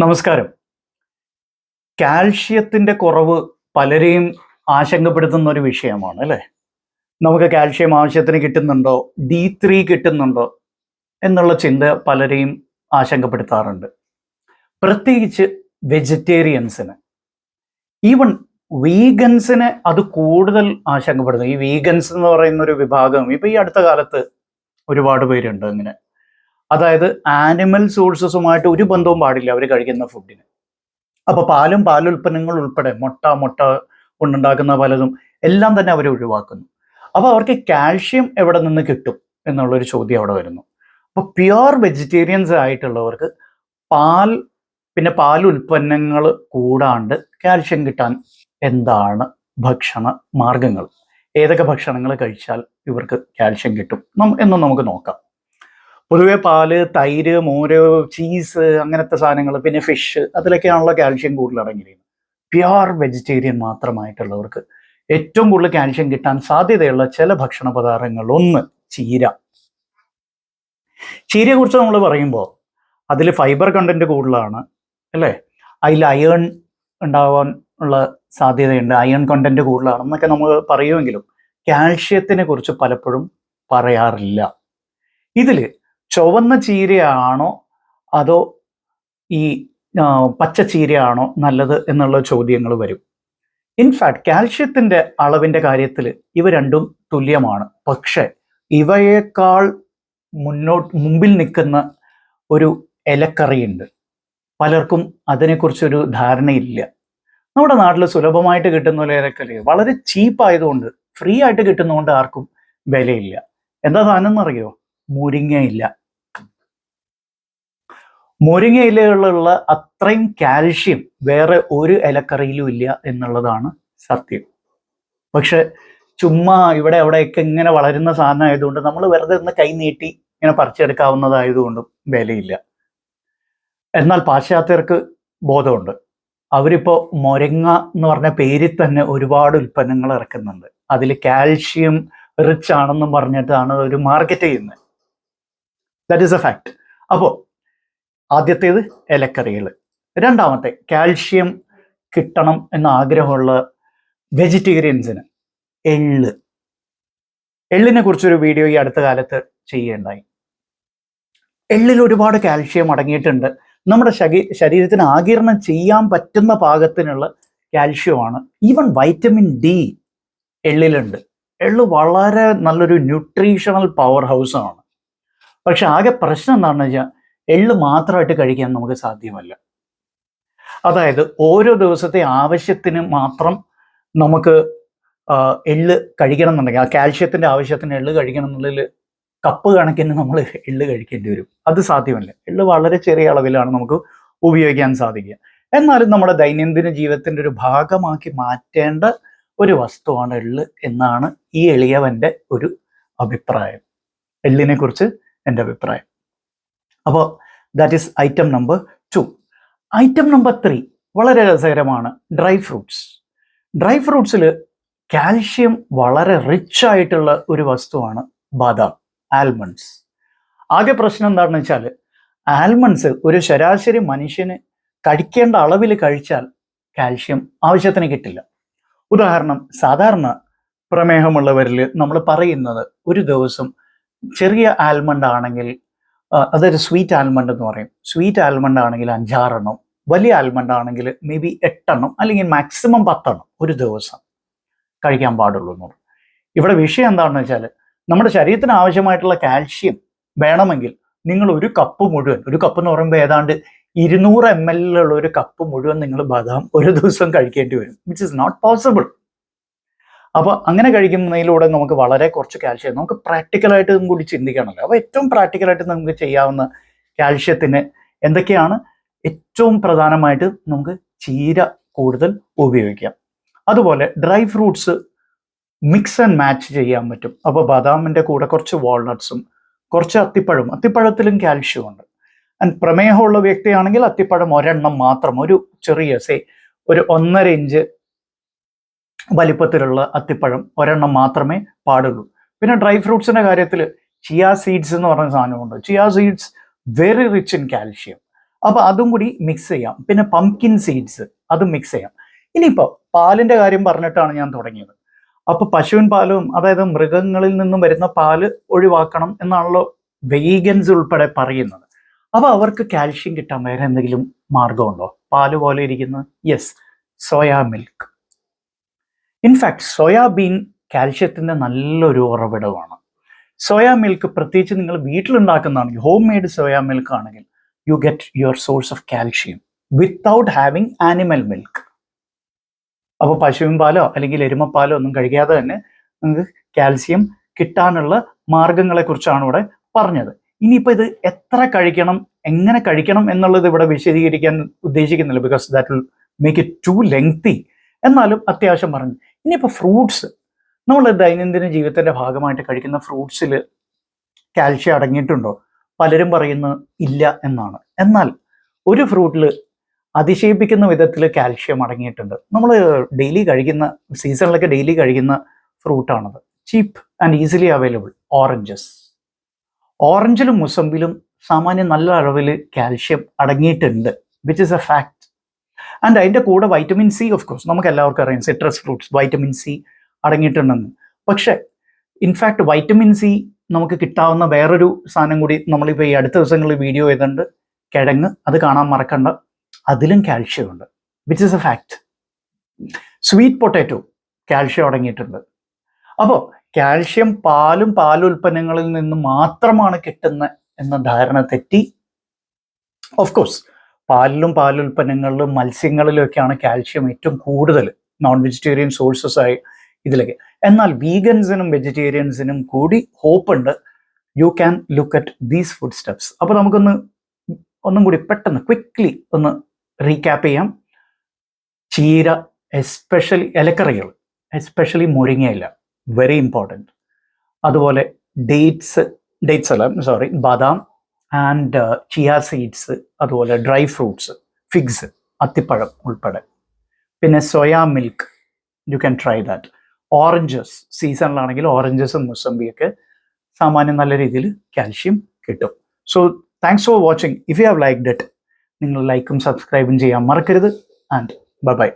നമസ്കാരം. കാൽഷ്യത്തിന്റെ കുറവ് പലരെയും ആശങ്കപ്പെടുത്തുന്ന ഒരു വിഷയമാണ് അല്ലേ? നമുക്ക് കാൽഷ്യം ആവശ്യത്തിന് കിട്ടുന്നുണ്ടോ, D3 കിട്ടുന്നുണ്ടോ എന്നുള്ള ചിന്ത പലരെയും ആശങ്കപ്പെടുത്താറുണ്ട്. പ്രത്യേകിച്ച് വെജിറ്റേറിയൻസിന്. ഈവൻ വീഗൻസിനെ അത് കൂടുതൽ ആശങ്കപ്പെടുന്നു. ഈ വീഗൻസ് എന്ന് പറയുന്ന ഒരു വിഭാഗം ഇപ്പൊ ഈ അടുത്ത കാലത്ത് ഒരുപാട് പേരുണ്ട് അങ്ങനെ. അതായത് ആനിമൽ സോഴ്സസുമായിട്ട് ഒരു ബന്ധവും പാടില്ല അവർ കഴിക്കുന്ന ഫുഡിന്. അപ്പൊ പാലുൽപ്പന്നങ്ങൾ ഉൾപ്പെടെ മുട്ട കൊണ്ടുണ്ടാക്കുന്ന പലതും എല്ലാം തന്നെ അവർ ഒഴിവാക്കുന്നു. അപ്പൊ അവർക്ക് കാൽഷ്യം എവിടെ നിന്ന് കിട്ടും എന്നുള്ളൊരു ചോദ്യം അവിടെ വരുന്നു. അപ്പൊ പ്യുവർ വെജിറ്റേറിയൻസ് ആയിട്ടുള്ളവർക്ക് പിന്നെ പാലുൽപ്പന്നങ്ങൾ കൂടാണ്ട് കാൽഷ്യം കിട്ടാൻ എന്താണ് ഭക്ഷണ മാർഗങ്ങൾ, ഏതൊക്കെ ഭക്ഷണങ്ങൾ കഴിച്ചാൽ ഇവർക്ക് കാൽഷ്യം കിട്ടും എന്നും നമുക്ക് നോക്കാം. പൊതുവെ പാല്, തൈര്, മോര്, ചീസ് അങ്ങനത്തെ സാധനങ്ങൾ, പിന്നെ ഫിഷ്, അതിലൊക്കെയാണല്ലോ കാൽഷ്യം കൂടുതൽ അടങ്ങിയിരിക്കുന്നത്. പ്യുവർ വെജിറ്റേറിയൻ മാത്രമായിട്ടുള്ളവർക്ക് ഏറ്റവും കൂടുതൽ കാൽഷ്യം കിട്ടാൻ സാധ്യതയുള്ള ചില ഭക്ഷണ പദാർത്ഥങ്ങൾ, ഒന്ന് ചീര. ചീരയെ കുറിച്ച് നമ്മൾ പറയുമ്പോൾ അതിൽ ഫൈബർ കണ്ടന്റ് കൂടുതലാണ് അല്ലേ? അതിൽ അയേൺ ഉണ്ടാവാൻ ഉള്ള സാധ്യതയുണ്ട്, അയേൺ കണ്ടന്റ് കൂടുതലാണെന്നൊക്കെ നമ്മൾ പറയുമെങ്കിലും കാൽഷ്യത്തിനെ കുറിച്ച് പലപ്പോഴും പറയാറില്ല. ഇതിൽ ചുവന്ന ചീരയാണോ അതോ ഈ പച്ച ചീരയാണോ നല്ലത് എന്നുള്ള ചോദ്യങ്ങൾ വരും. ഇൻഫാക്ട് കാൽഷ്യത്തിന്റെ അളവിന്റെ കാര്യത്തിൽ ഇവ രണ്ടും തുല്യമാണ്. പക്ഷെ ഇവയേക്കാൾ മുമ്പിൽ നിൽക്കുന്ന ഒരു ഇലക്കറിയുണ്ട്. പലർക്കും അതിനെക്കുറിച്ചൊരു ധാരണയില്ല. നമ്മുടെ നാട്ടിൽ സുലഭമായിട്ട് കിട്ടുന്ന ഒരു ഇലക്കറി വളരെ ചീപ്പായതുകൊണ്ട്, ഫ്രീ ആയിട്ട് കിട്ടുന്നതുകൊണ്ട് ആർക്കും വിലയില്ല. എന്താ സാധനം എന്നറിയോ? മുരിങ്ങയില. മുരിങ്ങയിലുള്ള അത്രയും കാൽഷ്യം വേറെ ഒരു ഇലക്കറിയിലും ഇല്ല എന്നുള്ളതാണ് സത്യം. പക്ഷെ ചുമ്മാ ഇവിടെ അവിടെയൊക്കെ ഇങ്ങനെ വളരുന്ന സാധനം ആയതുകൊണ്ട് നമ്മൾ വെറുതെ ഒന്ന് കൈ നീട്ടി ഇങ്ങനെ പറിച്ചെടുക്കാവുന്നതായതുകൊണ്ടും വിലയില്ല. എന്നാൽ പാശ്ചാത്യർക്ക് ബോധമുണ്ട്. അവരിപ്പോ മുരിങ്ങ എന്ന് പറഞ്ഞ പേരിൽ തന്നെ ഒരുപാട് ഉൽപ്പന്നങ്ങൾ ഇറക്കുന്നുണ്ട്. അതിൽ കാൽഷ്യം റിച്ച് ആണെന്നും പറഞ്ഞിട്ടാണ് ഒരു മാർക്കറ്റ് ചെയ്യുന്നത്. That is A fact. അപ്പോൾ ആദ്യത്തേത് ഇലക്കറികൾ. രണ്ടാമത്തെ, കാൽഷ്യം കിട്ടണം എന്ന ആഗ്രഹമുള്ള വെജിറ്റേറിയൻസിന് എള്ളിനെ കുറിച്ചൊരു വീഡിയോ ഈ അടുത്ത കാലത്ത് ചെയ്യേണ്ടായി. എള്ളിൽ ഒരുപാട് കാൽഷ്യം അടങ്ങിയിട്ടുണ്ട്. നമ്മുടെ ശരീരത്തിന് ആഗിരണം ചെയ്യാൻ പറ്റുന്ന പാകത്തിനുള്ള കാൽഷ്യമാണ്. ഈവൻ വൈറ്റമിൻ ഡി എള്ളിലുണ്ട്. എള്ള് വളരെ നല്ലൊരു ന്യൂട്രീഷണൽ പവർ ഹൗസ് ആണ്. പക്ഷെ ആകെ പ്രശ്നം എന്താണെന്ന് വെച്ചാൽ എള്ള് മാത്രമായിട്ട് കഴിക്കാൻ നമുക്ക് സാധ്യമല്ല. അതായത് ഓരോ ദിവസത്തെ ആവശ്യത്തിന് മാത്രം നമുക്ക് എള്ള് കഴിക്കണം എന്നുണ്ടെങ്കിൽ, ആ കാൽഷ്യത്തിന്റെ ആവശ്യത്തിന് എള്ള് കഴിക്കണം എന്നുള്ളതിൽ കപ്പ് കണക്കിന് നമ്മൾ എള്ള് കഴിക്കേണ്ടി വരും. അത് സാധ്യമല്ല. എള്ള് വളരെ ചെറിയ അളവിലാണ് നമുക്ക് ഉപയോഗിക്കാൻ സാധിക്കുക. എന്നാലും നമ്മുടെ ദൈനംദിന ജീവിതത്തിന്റെ ഒരു ഭാഗമാക്കി മാറ്റേണ്ട ഒരു വസ്തുവാണ് എള്ള് എന്നാണ് ഈ എളിയവന്റെ ഒരു അഭിപ്രായം. എള്ളിനെ കുറിച്ച് എൻ്റെ അഭിപ്രായം. അപ്പോൾ that is item number 2. Item number 3 വളരെ രസകരമാണ്. Dry fruits. ഡ്രൈ ഫ്രൂട്ട്സിൽ കാൽഷ്യം വളരെ റിച്ച് ആയിട്ടുള്ള ഒരു വസ്തുവാണ് ബാദാം, ആൽമണ്ട്സ്. ആകെ പ്രശ്നം എന്താണെന്ന് വെച്ചാൽ ആൽമണ്ട്സ് ഒരു ശരാശരി മനുഷ്യന് കഴിക്കേണ്ട അളവിൽ കഴിച്ചാൽ കാൽഷ്യം ആവശ്യത്തിന് കിട്ടില്ല. ഉദാഹരണം, സാധാരണ പ്രമേഹമുള്ളവരിൽ നമ്മൾ പറയുന്നത് ഒരു ദിവസം ചെറിയ ആൽമണ്ട് ആണെങ്കിൽ, അതൊരു സ്വീറ്റ് ആൽമണ്ട് എന്ന് പറയും. സ്വീറ്റ് ആൽമണ്ട് ആണെങ്കിൽ 5-6 എണ്ണം, വലിയ ആൽമണ്ട് ആണെങ്കിൽ മേ ബി 8 എണ്ണം അല്ലെങ്കിൽ മാക്സിമം 10 എണ്ണം ഒരു ദിവസം കഴിക്കാൻ പാടുള്ളൂ എന്ന് പറയും. ഇവിടെ വിഷയം എന്താണെന്ന് വെച്ചാൽ നമ്മുടെ ശരീരത്തിന് ആവശ്യമായിട്ടുള്ള കാൽഷ്യം വേണമെങ്കിൽ നിങ്ങൾ ഒരു കപ്പ് മുഴുവൻ, ഒരു കപ്പ് എന്ന് പറയുമ്പോൾ ഏതാണ്ട് 200 ml ഉള്ള ഒരു കപ്പ് മുഴുവൻ നിങ്ങൾ ബദാം ഒരു ദിവസം കഴിക്കേണ്ടി വരും, വിച്ച് ഇസ് നോട്ട് പോസിബിൾ. അപ്പൊ അങ്ങനെ കഴിക്കുന്നതിലൂടെ നമുക്ക് വളരെ കുറച്ച് കാൽഷ്യം, നമുക്ക് പ്രാക്ടിക്കലായിട്ട് കൂടി ചിന്തിക്കണമല്ലോ. അപ്പൊ ഏറ്റവും പ്രാക്ടിക്കലായിട്ട് നമുക്ക് ചെയ്യാവുന്ന കാൽഷ്യത്തിന് എന്തൊക്കെയാണ്? ഏറ്റവും പ്രധാനമായിട്ട് നമുക്ക് ചീര കൂടുതൽ ഉപയോഗിക്കാം. അതുപോലെ dry fruits mix and match ചെയ്യാൻ പറ്റും. അപ്പോൾ ബദാമിന്റെ കൂടെ കുറച്ച് വാൾനട്ട്സും കുറച്ച് അത്തിപ്പഴത്തിലും കാൽഷ്യം ഉണ്ട്. ആൻഡ് പ്രമേഹമുള്ള വ്യക്തിയാണെങ്കിൽ അത്തിപ്പഴം ഒരെണ്ണം മാത്രം, ഒരു ചെറിയ ഒരു 1.5 ഇഞ്ച് വലിപ്പത്തിലുള്ള അത്തിപ്പഴം ഒരെണ്ണം മാത്രമേ പാടുള്ളൂ. പിന്നെ ഡ്രൈ ഫ്രൂട്ട്സിന്റെ കാര്യത്തിൽ ചിയ സീഡ്സ് എന്ന് പറഞ്ഞ സാധനമുണ്ട്. Chia seeds very rich in calcium. അപ്പോൾ അതും കൂടി മിക്സ് ചെയ്യാം. പിന്നെ പംകിൻ സീഡ്സ് അതും മിക്സ് ചെയ്യാം. ഇനിയിപ്പോൾ പാലിൻ്റെ കാര്യം പറഞ്ഞിട്ടാണ് ഞാൻ തുടങ്ങിയത്. അപ്പോൾ പശുവിൻ പാലും, അതായത് മൃഗങ്ങളിൽ നിന്നും വരുന്ന പാല് ഒഴിവാക്കണം എന്നാണല്ലോ വെഗൻസ് ഉൾപ്പെടെ പറയുന്നത്. അപ്പോൾ അവർക്ക് കാൽഷ്യം കിട്ടാൻ വേറെ എന്തെങ്കിലും മാർഗമുണ്ടോ? പാല് പോലെ ഇരിക്കുന്ന yes, soya milk. In fact soyabean കാൽഷ്യത്തിൻ്റെ നല്ലൊരു ഉറവിടമാണ്. സോയാ മിൽക്ക് പ്രത്യേകിച്ച് നിങ്ങൾ വീട്ടിലുണ്ടാക്കുന്നതാണെങ്കിൽ, ഹോം മെയ്ഡ് സോയാ മിൽക്ക് ആണെങ്കിൽ you get your source of calcium without having animal milk. അപ്പോൾ പശുവിൻ പാലോ അല്ലെങ്കിൽ എരുമപ്പാലോ ഒന്നും കഴിക്കാതെ തന്നെ നിങ്ങൾക്ക് കാൽസ്യം കിട്ടാനുള്ള മാർഗങ്ങളെക്കുറിച്ചാണ് ഇവിടെ പറഞ്ഞത്. ഇനിയിപ്പോൾ ഇത് എത്ര കഴിക്കണം, എങ്ങനെ കഴിക്കണം എന്നുള്ളത് ഇവിടെ വിശദീകരിക്കാൻ ഉദ്ദേശിക്കുന്നില്ല, because that will make it too lengthy. എന്നാലും അത്യാവശ്യം പറഞ്ഞു. ഇനിയിപ്പോൾ ഫ്രൂട്ട്സ്, നമ്മൾ ദൈനംദിന ജീവിതത്തിൻ്റെ ഭാഗമായിട്ട് കഴിക്കുന്ന ഫ്രൂട്ട്സിൽ കാൽഷ്യം അടങ്ങിയിട്ടുണ്ടോ? പലരും പറയുന്നത് ഇല്ല എന്നാണ്. എന്നാൽ ഒരു ഫ്രൂട്ടിൽ അതിശയിപ്പിക്കുന്ന വിധത്തിൽ കാൽഷ്യം അടങ്ങിയിട്ടുണ്ട്. നമ്മൾ ഡെയിലി കഴിക്കുന്ന, സീസണിലൊക്കെ ഡെയിലി കഴിക്കുന്ന ഫ്രൂട്ടാണത്. Cheap and easily available oranges. ഓറഞ്ചിലും മുസമ്പിലും സാമാന്യം നല്ല അളവിൽ കാൽഷ്യം അടങ്ങിയിട്ടുണ്ട്, which is a fact. And അതിൻ്റെ കൂടെ വൈറ്റമിൻ സി, ഓഫ് കോഴ്സ് നമുക്ക് എല്ലാവർക്കും അറിയാം, സിട്രസ് ഫ്രൂട്ട്സ് വൈറ്റമിൻ സി അടങ്ങിയിട്ടുണ്ടെന്ന്. പക്ഷേ ഇൻഫാക്ട് വൈറ്റമിൻ സി നമുക്ക് കിട്ടാവുന്ന വേറൊരു സാധനം കൂടി നമ്മളിപ്പോൾ ഈ അടുത്ത ദിവസങ്ങളിൽ വീഡിയോ ചെയ്തിട്ടുണ്ട്, കിഴങ്ങ്. അത് കാണാൻ മറക്കണ്ട, അതിലും കാൽഷ്യം ഉണ്ട്, which is a fact. Sweet potato calcium അടങ്ങിയിട്ടുണ്ട്. അപ്പോൾ കാൽഷ്യം പാലും പാലുൽപ്പന്നങ്ങളിൽ നിന്ന് മാത്രമാണ് കിട്ടുന്നത് എന്ന ധാരണ തെറ്റി. ഓഫ് കോഴ്സ് പാലിലും പാലുൽപ്പന്നങ്ങളിലും മത്സ്യങ്ങളിലൊക്കെയാണ് കാൽഷ്യം ഏറ്റവും കൂടുതൽ, നോൺ വെജിറ്റേറിയൻ സോഴ്സസ് ആയി ഇതിലേക്ക്. എന്നാൽ വീഗൻസിനും വെജിറ്റേറിയൻസിനും കൂടി ഹോപ്പ് ഉണ്ട്. You can look at these food steps. അപ്പോൾ ഒന്നും കൂടി പെട്ടെന്ന് ക്വിക്ക്ലി ഒന്ന് റീക്യാപ്പ് ചെയ്യാം. ചീര, എസ്പെഷ്യലി ഇലക്കറികൾ, എസ്പെഷ്യലി മുരിങ്ങയില, വെരി ഇമ്പോർട്ടൻറ്റ്. അതുപോലെ ബാദാം ആൻഡ് ചിയ സീഡ്സ്, അതുപോലെ ഡ്രൈ ഫ്രൂട്ട്സ്, ഫിഗ്സ്, അത്തിപ്പഴം ഉൾപ്പെടെ. പിന്നെ soya milk, you can try that. Oranges, സീസണിലാണെങ്കിൽ ഓറഞ്ചസും മുസമ്പിയൊക്കെ സാമാന്യം നല്ല രീതിയിൽ കാൽഷ്യം കിട്ടും. So thanks for watching. If you have liked it, നിങ്ങൾ ലൈക്കും സബ്സ്ക്രൈബും ചെയ്യാൻ മറക്കരുത്. And by.